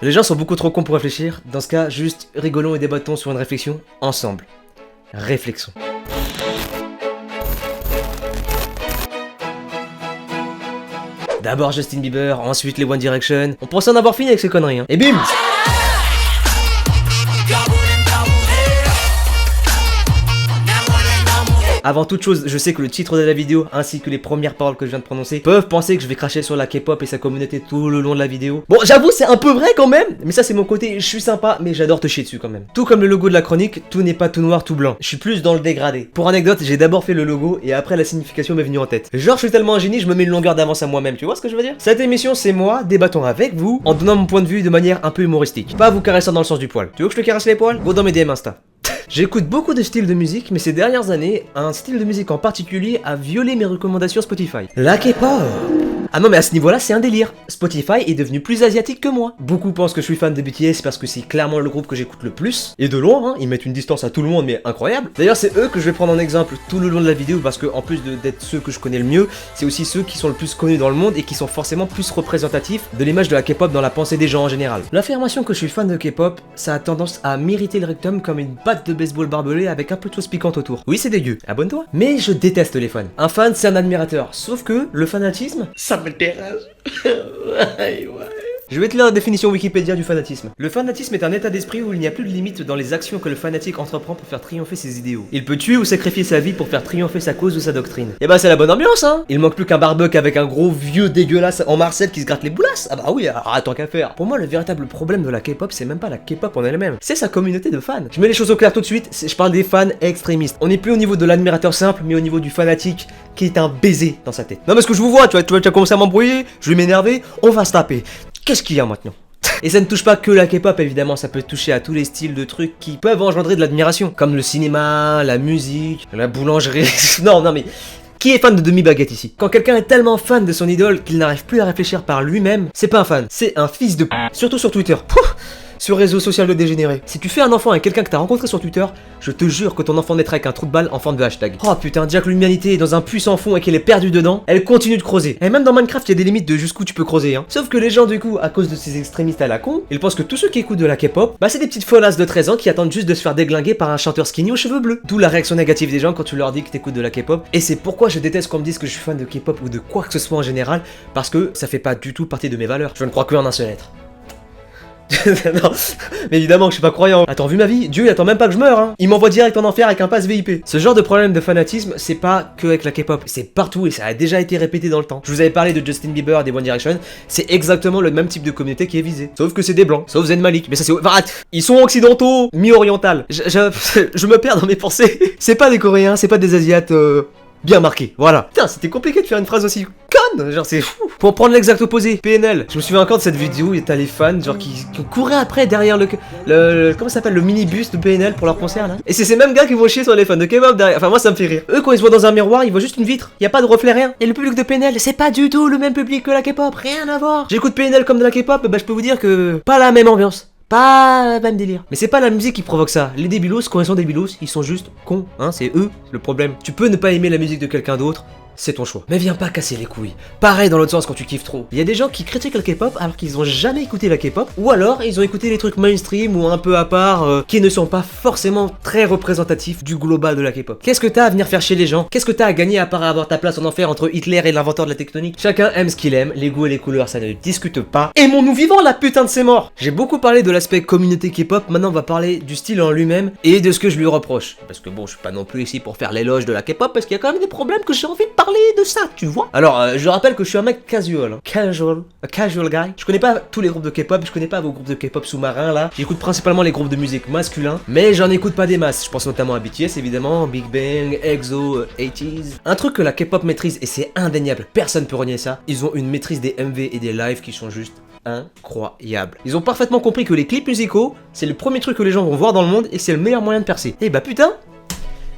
Les gens sont beaucoup trop cons pour réfléchir, dans ce cas, juste rigolons et débattons sur une réflexion ensemble. Réflexion. D'abord Justin Bieber, ensuite les One Direction. On pensait en avoir fini avec ces conneries, hein. Et bim! Avant toute chose, je sais que le titre de la vidéo ainsi que les premières paroles que je viens de prononcer peuvent penser que je vais cracher sur la K-pop et sa communauté tout le long de la vidéo. Bon, j'avoue, c'est un peu vrai quand même, mais ça c'est mon côté, je suis sympa, mais j'adore te chier dessus quand même. Tout comme le logo de la chronique, tout n'est pas tout noir, tout blanc. Je suis plus dans le dégradé. Pour anecdote, j'ai d'abord fait le logo et après la signification m'est venue en tête. Genre, je suis tellement un génie, je me mets une longueur d'avance à moi-même, tu vois ce que je veux dire? Cette émission, c'est moi, débattons avec vous, en donnant mon point de vue de manière un peu humoristique. Pas vous caressant dans le sens du poil. Tu veux que je te caresse les poils? Go dans mes DM Insta. J'écoute beaucoup de styles de musique, mais ces dernières années, un style de musique en particulier a violé mes recommandations Spotify. La K-pop. Ah non mais à ce niveau-là, c'est un délire. Spotify est devenu plus asiatique que moi. Beaucoup pensent que je suis fan de BTS parce que c'est clairement le groupe que j'écoute le plus. Et de loin, hein, ils mettent une distance à tout le monde, mais incroyable. D'ailleurs, c'est eux que je vais prendre en exemple tout le long de la vidéo parce que en plus d'être ceux que je connais le mieux, c'est aussi ceux qui sont le plus connus dans le monde et qui sont forcément plus représentatifs de l'image de la K-pop dans la pensée des gens en général. L'affirmation que je suis fan de K-pop, ça a tendance à m'irriter le rectum comme une batte de baseball barbelée avec un peu de sauce piquante autour. Oui, c'est dégueu, abonne-toi. Mais je déteste les fans. Un fan, c'est un admirateur. Sauf que le fanatisme, ça me dérange. Ouais. Je vais te lire la définition Wikipédia du fanatisme. Le fanatisme est un état d'esprit où il n'y a plus de limite dans les actions que le fanatique entreprend pour faire triompher ses idéaux. Il peut tuer ou sacrifier sa vie pour faire triompher sa cause ou sa doctrine. Et bah c'est la bonne ambiance, hein. Il manque plus qu'un barbecue avec un gros vieux dégueulasse en marcel qui se gratte les boulasses. Ah bah oui, alors tant qu'à faire. Pour moi, le véritable problème de la K-pop, c'est même pas la K-pop en elle-même, c'est sa communauté de fans. Je mets les choses au clair tout de suite, je parle des fans extrémistes. On n'est plus au niveau de l'admirateur simple, mais au niveau du fanatique qui est un baiser dans sa tête. Non parce que je vous vois, tu vas commencer à m'embrouiller, je vais m'énerver, on va se taper. Qu'est-ce qu'il y a maintenant? Et ça ne touche pas que la K-pop évidemment, ça peut toucher à tous les styles de trucs qui peuvent engendrer de l'admiration, comme le cinéma, la musique, la boulangerie. non mais qui est fan de demi-baguette ici? Quand quelqu'un est tellement fan de son idole qu'il n'arrive plus à réfléchir par lui-même, c'est pas un fan, c'est un fils de p***. Surtout sur Twitter. Pouh, ce réseau social de dégénéré. Si tu fais un enfant avec quelqu'un que t'as rencontré sur Twitter, je te jure que ton enfant naîtra avec un trou de balle en forme de hashtag. Oh putain, dire que l'humanité est dans un puissant fond et qu'elle est perdue dedans, elle continue de creuser. Et même dans Minecraft, il y a des limites de jusqu'où tu peux creuser, hein. Sauf que les gens, du coup, à cause de ces extrémistes à la con, ils pensent que tous ceux qui écoutent de la K-pop, bah c'est des petites folasses de 13 ans qui attendent juste de se faire déglinguer par un chanteur skinny aux cheveux bleus. D'où la réaction négative des gens quand tu leur dis que t'écoutes de la K-pop. Et c'est pourquoi je déteste qu'on me dise que je suis fan de K-pop ou de quoi que ce soit en général, parce que ça fait pas du tout partie de mes valeurs. Je ne crois que en un seul être. non, mais évidemment que je suis pas croyant. Attends, vu ma vie, Dieu il attend même pas que je meure, hein. Il m'envoie direct en enfer avec un pass VIP. Ce genre de problème de fanatisme, c'est pas que avec la K-pop, c'est partout et ça a déjà été répété dans le temps. Je vous avais parlé de Justin Bieber et des One Direction, c'est exactement le même type de communauté qui est visé. Sauf que c'est des blancs, sauf Zayn Malik. Mais ça c'est... Enfin, ils sont occidentaux, mi-oriental. Je me perds dans mes pensées. C'est pas des Coréens, c'est pas des Asiates... bien marqué, voilà. Putain, c'était compliqué de faire une phrase aussi conne, genre c'est fou. Pour prendre l'exact opposé, PNL. Je me souviens encore de cette vidéo, il y a les fans, genre qui couraient après derrière le comment ça s'appelle, le minibus de PNL pour leur concert là. Et c'est ces mêmes gars qui vont chier sur les fans de K-pop derrière. Enfin moi ça me fait rire. Eux quand ils se voient dans un miroir, ils voient juste une vitre, y a pas de reflet rien. Et le public de PNL, c'est pas du tout le même public que la K-pop, rien à voir. J'écoute PNL comme de la K-pop, bah je peux vous dire que pas la même ambiance. Pas le même délire. Mais c'est pas la musique qui provoque ça. Les débilos, quand ils sont débilos, ils sont juste cons, hein, c'est eux le problème. Tu peux ne pas aimer la musique de quelqu'un d'autre, c'est ton choix. Mais viens pas casser les couilles. Pareil dans l'autre sens quand tu kiffes trop. Il y a des gens qui critiquent la K-pop alors qu'ils ont jamais écouté la K-pop, ou alors ils ont écouté les trucs mainstream ou un peu à part qui ne sont pas forcément très représentatifs du global de la K-pop. Qu'est-ce que t'as à venir faire chez les gens? Qu'est-ce que t'as à gagner à part avoir ta place en enfer entre Hitler et l'inventeur de la tectonique? Chacun aime ce qu'il aime, les goûts et les couleurs ça ne discute pas. Aimons-nous vivants la putain de ces morts. J'ai beaucoup parlé de l'aspect communauté K-pop, maintenant on va parler du style en lui-même et de ce que je lui reproche. Parce que bon, je suis pas non plus ici pour faire l'éloge de la K-pop parce qu'il y a quand même des problèmes que j'ai envie de parler de ça, tu vois. Alors, je rappelle que je suis un mec casual, hein. A casual guy. Je connais pas tous les groupes de K-pop, je connais pas vos groupes de K-pop sous-marins là. J'écoute principalement les groupes de musique masculins, mais j'en écoute pas des masses. Je pense notamment à BTS évidemment, Big Bang, EXO, 80s. Un truc que la K-pop maîtrise et c'est indéniable, personne peut renier ça. Ils ont une maîtrise des MV et des lives qui sont juste incroyables. Ils ont parfaitement compris que les clips musicaux, c'est le premier truc que les gens vont voir dans le monde et que c'est le meilleur moyen de percer. Et bah putain,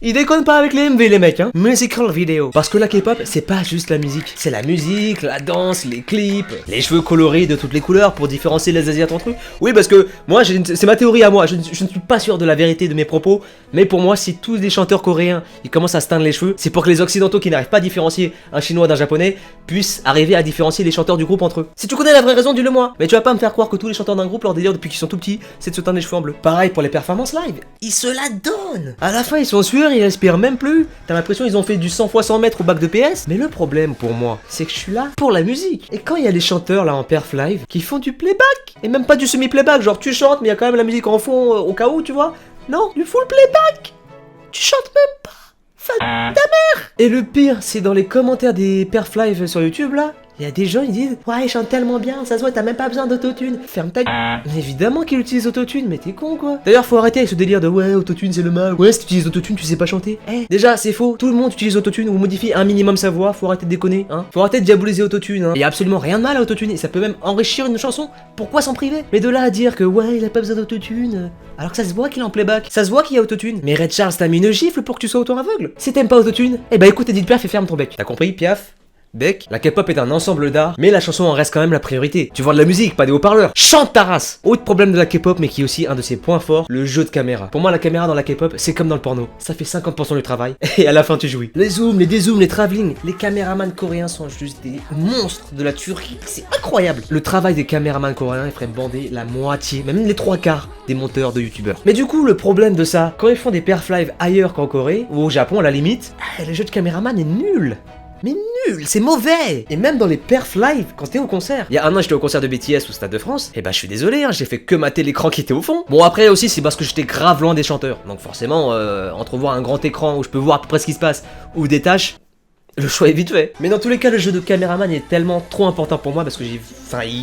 Ils déconnent pas avec les MV les mecs, hein. Musical video. Parce que la K-pop, c'est pas juste la musique. C'est la musique, la danse, les clips, les cheveux colorés de toutes les couleurs pour différencier les Asiates entre eux. Oui, parce que moi, c'est ma théorie à moi. Je ne suis pas sûr de la vérité de mes propos. Mais pour moi, si tous les chanteurs coréens, ils commencent à se teindre les cheveux, c'est pour que les occidentaux qui n'arrivent pas à différencier un chinois d'un japonais puissent arriver à différencier les chanteurs du groupe entre eux. Si tu connais la vraie raison, dis-le moi. Mais tu vas pas me faire croire que tous les chanteurs d'un groupe, leur délire depuis qu'ils sont tout petits, c'est de se teindre les cheveux en bleu. Pareil pour les performances live. Ils se la donnent. À la fin, ils sont sûrs, ils respirent même plus. T'as l'impression qu'ils ont fait du 100 x 100 mètres au bac de PS. Mais le problème pour moi, c'est que je suis là pour la musique. Et quand il y a les chanteurs là en perf live qui font du playback, et même pas du semi-playback, genre tu chantes mais il y a quand même la musique en fond au cas où, tu vois. Non, du full playback. Tu chantes même pas. Fan ta mère. Et le pire, c'est dans les commentaires des perf live sur YouTube là. Il y a des gens, ils disent « Ouais, il chante tellement bien, ça se voit, t'as même pas besoin d'autotune. Ferme ta gueule. » Mais évidemment qu'il utilise autotune, mais t'es con quoi. D'ailleurs, faut arrêter avec ce délire de « Ouais, autotune c'est le mal. Ouais, si tu utilises autotune, tu sais pas chanter. » Déjà, c'est faux. Tout le monde utilise autotune ou modifie un minimum sa voix. Faut arrêter de déconner, hein. Faut arrêter de diaboliser autotune, hein. Il y a absolument rien de mal à autotune et ça peut même enrichir une chanson. Pourquoi s'en priver? Mais de là à dire que ouais, il a pas besoin d'autotune, alors que ça se voit qu'il est en playback. Ça se voit qu'il y a autotune. Mais Red Charles t'a mis une gifle pour que tu sois autant aveugle. Si t'aimes pas autotune, eh bah écoute Edith Piaf et ferme ton bec. T'as compris, Piaf? Bec. La K-pop est un ensemble d'art, mais la chanson en reste quand même la priorité. Tu vends de la musique, pas des haut-parleurs. Chante ta race. Autre problème de la K-pop, mais qui est aussi un de ses points forts, le jeu de caméra. Pour moi, la caméra dans la K-pop, c'est comme dans le porno. Ça fait 50% du travail, et à la fin tu jouis. Les zooms, les dézooms, les travelling, les caméramans coréens sont juste des monstres de la tuerie. C'est incroyable. Le travail des caméramans coréens, il ferait bander la moitié, même les 3/4 des monteurs de youtubeurs. Mais du coup, le problème de ça, quand ils font des perf live ailleurs qu'en Corée, ou au Japon à la limite, le jeu de caméraman est nul. Mais nul, c'est mauvais. Et même dans les perf live, quand t'es au concert. Il y a un an, j'étais au concert de BTS au Stade de France. Et bah, je suis désolé, hein, j'ai fait que mater l'écran qui était au fond. Bon, après aussi, c'est parce que j'étais grave loin des chanteurs. Donc forcément, entre voir un grand écran où je peux voir à peu près ce qui se passe ou des tâches, le choix est vite fait. Mais dans tous les cas, le jeu de caméraman est tellement trop important pour moi parce que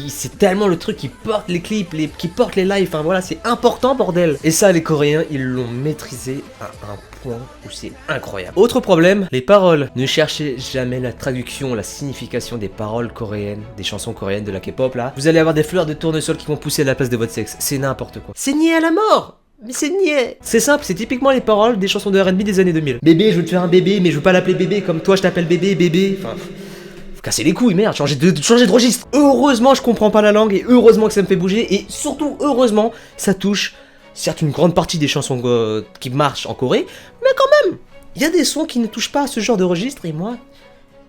c'est tellement le truc qui porte les clips, qui porte les lives. Enfin voilà, c'est important, bordel. Et ça, les Coréens, ils l'ont maîtrisé à un point où c'est incroyable. Autre problème, les paroles. Ne cherchez jamais la traduction, la signification des paroles coréennes, des chansons coréennes de la K-pop là. Vous allez avoir des fleurs de tournesol qui vont pousser à la place de votre sexe. C'est n'importe quoi. C'est niais à la mort. Mais c'est niais. C'est simple, c'est typiquement les paroles des chansons de R&B des années 2000. Bébé, je veux te faire un bébé, mais je veux pas l'appeler bébé comme toi je t'appelle bébé, bébé. Enfin, faut casser les couilles, merde, changer de registre. Heureusement, je comprends pas la langue et heureusement que ça me fait bouger et surtout, heureusement, ça touche certes une grande partie des chansons qui marchent en Corée, mais quand même, il y a des sons qui ne touchent pas à ce genre de registre et moi,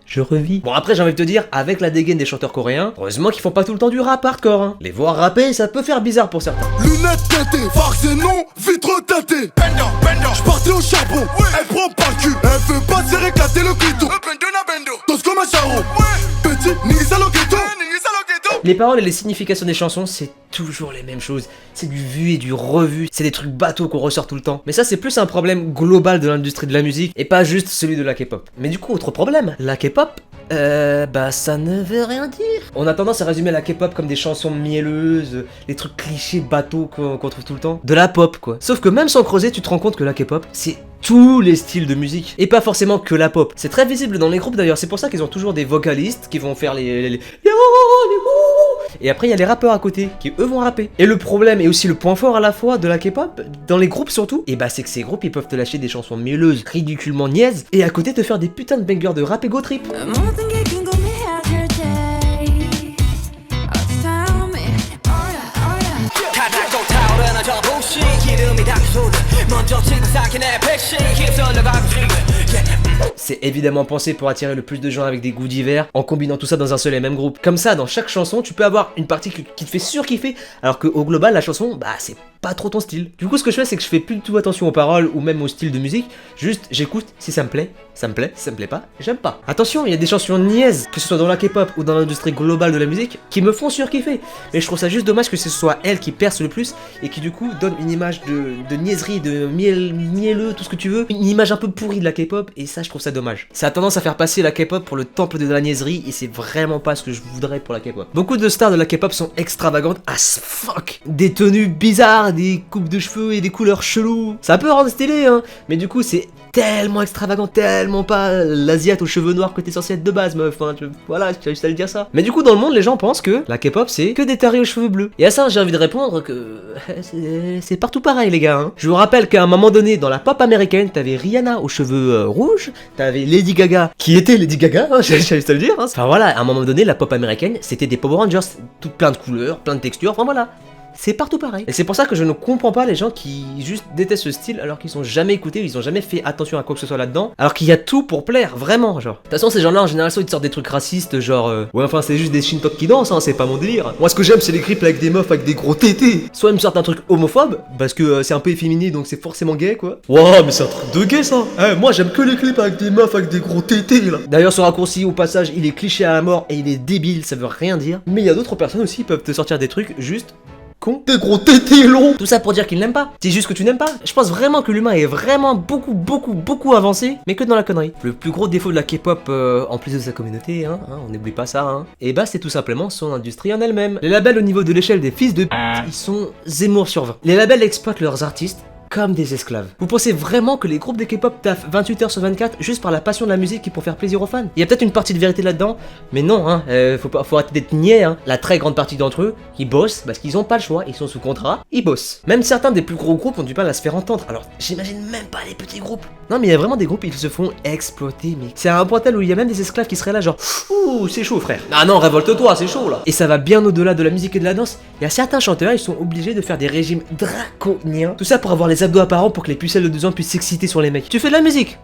je revis. Bon après j'ai envie de te dire, avec la dégaine des chanteurs coréens, heureusement qu'ils font pas tout le temps du rap hardcore, hein. Les voir rapper, ça peut faire bizarre pour certains. Lunettes teintées, farce et non, vitre teintée. Je partais au charbon, elle prend pas le cul. Elle veut pas se réclater le clito. Tous comme un charron. Petit, nigga lo ghetto. Les paroles et les significations des chansons, c'est toujours les mêmes choses. C'est du vu et du revu. C'est des trucs bateaux qu'on ressort tout le temps. Mais ça, c'est plus un problème global de l'industrie de la musique et pas juste celui de la K-pop. Mais du coup, autre problème, la K-pop, bah ça ne veut rien dire. On a tendance à résumer la K-pop comme des chansons mielleuses, les trucs clichés bateaux qu'on trouve tout le temps. De la pop, quoi. Sauf que même sans creuser, tu te rends compte que la K-pop, c'est tous les styles de musique. Et pas forcément que la pop. C'est très visible dans les groupes d'ailleurs. C'est pour ça qu'ils ont toujours des vocalistes qui vont faire les et après il y a les rappeurs à côté qui eux vont rapper. Et le problème et aussi le point fort à la fois de la K-pop, dans les groupes surtout, et bah c'est que ces groupes ils peuvent te lâcher des chansons mielleuses, ridiculement niaises, et à côté te faire des putains de bangers de rap et go trip. C'est évidemment pensé pour attirer le plus de gens avec des goûts divers, en combinant tout ça dans un seul et même groupe. Comme ça, dans chaque chanson, tu peux avoir une partie qui te fait surkiffer, alors qu'au global, la chanson, bah c'est pas trop ton style. Du coup, ce que je fais, c'est que je fais plus du tout attention aux paroles ou même au style de musique, juste j'écoute, si ça me plaît, si ça me plaît pas, j'aime pas. Attention, il y a des chansons niaises, que ce soit dans la K-pop ou dans l'industrie globale de la musique, qui me font surkiffer. Mais je trouve ça juste dommage que ce soit elle qui perce le plus et qui du coup donne une image de niaiserie, de mielleux, tout ce que tu veux, une image un peu pourrie de la K-pop, et ça je trouve ça dommage. Ça a tendance à faire passer la K-pop pour le temple de la niaiserie et c'est vraiment pas ce que je voudrais pour la K-pop. Beaucoup de stars de la K-pop sont extravagantes as fuck. Des tenues bizarres, des coupes de cheveux et des couleurs cheloues. Ça peut rendre stylé hein, mais du coup c'est tellement extravagant, tellement pas l'asiate aux cheveux noirs que t'es censé être de base, meuf. Hein, voilà, j'ai juste à le dire ça. Mais du coup, dans le monde, les gens pensent que la K-pop, c'est que des tarés aux cheveux bleus. Et à ça, j'ai envie de répondre que c'est partout pareil, les gars. Hein. Je vous rappelle qu'à un moment donné, dans la pop américaine, t'avais Rihanna aux cheveux rouges, t'avais Lady Gaga, qui était Lady Gaga, hein, j'ai juste à le dire. Hein. Enfin voilà, à un moment donné, la pop américaine, c'était des Power Rangers, toutes plein de couleurs, plein de textures, enfin voilà. C'est partout pareil. Et c'est pour ça que je ne comprends pas les gens qui juste détestent ce style alors qu'ils sont jamais écoutés, ils ont jamais fait attention à quoi que ce soit là-dedans, alors qu'il y a tout pour plaire, vraiment, genre. De toute façon, ces gens-là, en général, soit ils te sortent des trucs racistes, genre, ouais, enfin, c'est juste des Shintok qui dansent, hein, c'est pas mon délire. Moi, ce que j'aime, c'est les clips avec des meufs avec des gros tétés. Soit ils me sortent un truc homophobe, parce que c'est un peu efféminé, donc c'est forcément gay, quoi. Wow, mais c'est un truc de gay, ça. Moi, j'aime que les clips avec des meufs avec des gros tétés, là. D'ailleurs, ce raccourci, au passage, il est cliché à la mort et il est débile, ça veut rien dire. Mais il y a d'autres personnes aussi qui peuvent te sortir des trucs juste con. Des gros tétés longs. Tout ça pour dire qu'ils n'aiment pas. C'est juste que tu n'aimes pas. Je pense vraiment que l'humain est vraiment beaucoup avancé, mais que dans la connerie. Le plus gros défaut de la K-pop, en plus de sa communauté, on n'oublie pas ça, et bah c'est tout simplement son industrie en elle-même. Les labels au niveau de l'échelle des fils de p***, ils sont Zemmour sur 20. Les labels exploitent leurs artistes comme des esclaves. Vous pensez vraiment que les groupes de K-pop taffent 28 heures sur 24 juste par la passion de la musique et pour faire plaisir aux fans? Il y a peut-être une partie de vérité là-dedans, mais non, faut arrêter d'être niais, La très grande partie d'entre eux, ils bossent parce qu'ils ont pas le choix, ils sont sous contrat, ils bossent. Même certains des plus gros groupes ont du mal à se faire entendre, alors j'imagine même pas les petits groupes. Non mais il y a vraiment des groupes, ils se font exploiter, mais c'est à un point tel où il y a même des esclaves qui seraient là genre, ouh, c'est chaud frère. Ah non, révolte-toi, c'est chaud là. Et ça va bien au-delà de la musique et de la danse, il y a certains chanteurs, ils sont obligés de faire des régimes draconiens, tout ça pour avoir les abdos apparents pour que les pucelles de 2 ans puissent s'exciter sur les mecs. Tu fais de la musique,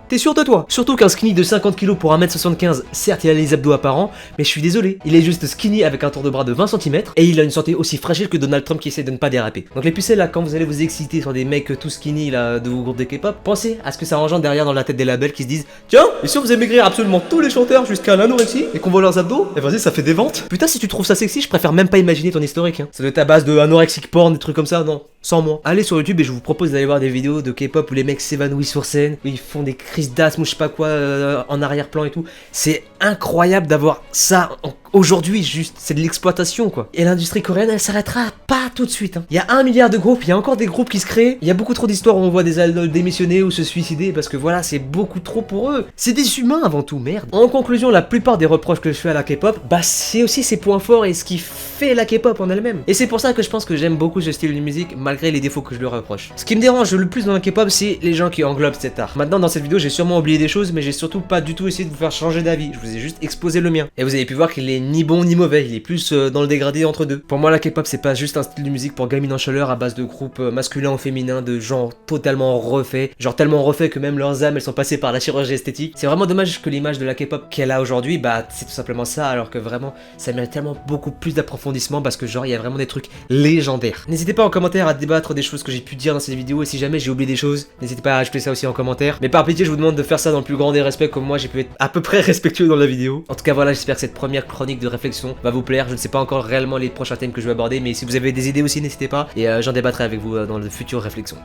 t'es sûr de toi? Surtout qu'un skinny de 50 kg pour 1m75, certes il a les abdos apparents, mais je suis désolé, il est juste skinny avec un tour de bras de 20 cm et il a une santé aussi fragile que Donald Trump qui essaie de ne pas déraper. Donc les pucelles là, quand vous allez vous exciter sur des mecs tout skinny là de vos groupes de K-pop, pensez à ce que ça engendre derrière dans la tête des labels qui se disent tiens, et si on faisait maigrir absolument tous les chanteurs jusqu'à l'anorexie et qu'on voit leurs abdos, et vas-y ça fait des ventes. Putain, si tu trouves ça sexy, je préfère même pas imaginer ton historique. Ça doit être à base de anorexique porn, des trucs comme ça, non, sans moi. Allez sur YouTube et je vous propose d'aller voir des vidéos de K-pop où les mecs s'évanouissent sur scène, où ils font des crises d'asthme ou je sais pas quoi en arrière-plan et tout. C'est incroyable d'avoir ça aujourd'hui, juste, c'est de l'exploitation quoi. Et l'industrie coréenne, elle s'arrêtera pas tout de suite. Il y a 1 milliard de groupes, il y a encore des groupes qui se créent. Il y a beaucoup trop d'histoires où on voit des idoles démissionner ou se suicider parce que voilà, c'est beaucoup trop pour eux. C'est des humains avant tout, merde. En conclusion, la plupart des reproches que je fais à la K-pop, bah c'est aussi ses points forts et ce qui fait la K-pop en elle-même. Et c'est pour ça que je pense que j'aime beaucoup ce style de musique malgré les défauts que je lui reproche. Ce qui me dérange le plus dans la K-pop, c'est les gens qui englobent cet art. Maintenant, dans cette vidéo, j'ai sûrement oublié des choses, mais j'ai surtout pas du tout essayé de vous faire changer d'avis. Je vous ai juste exposé le mien. Et vous avez pu voir qu'il est ni bon ni mauvais. Il est plus dans le dégradé entre deux. Pour moi, la K-pop, c'est pas juste un style de musique pour gamines en chaleur à base de groupes masculins ou féminins, de genre totalement refaits. Genre tellement refaits que même leurs âmes, elles sont passées par la chirurgie esthétique. C'est vraiment dommage que l'image de la K-pop qu'elle a aujourd'hui, bah c'est tout simplement ça, alors que vraiment, ça mérite tellement beaucoup plus d'approfondissement parce que genre, il y a vraiment des trucs légendaires. N'hésitez pas en commentaire à débattre des choses que j'ai pu dire dans cette vidéo et si jamais j'ai oublié des choses, n'hésitez pas à ajouter ça aussi en commentaire. Mais par pitié, je vous demande de faire ça dans le plus grand des respects comme moi, j'ai pu être à peu près respectueux dans la vidéo. En tout cas, voilà, j'espère que cette première chronique de réflexion va vous plaire. Je ne sais pas encore réellement les prochains thèmes que je vais aborder, mais si vous avez des idées aussi, n'hésitez pas et j'en débattrai avec vous dans de futures réflexions.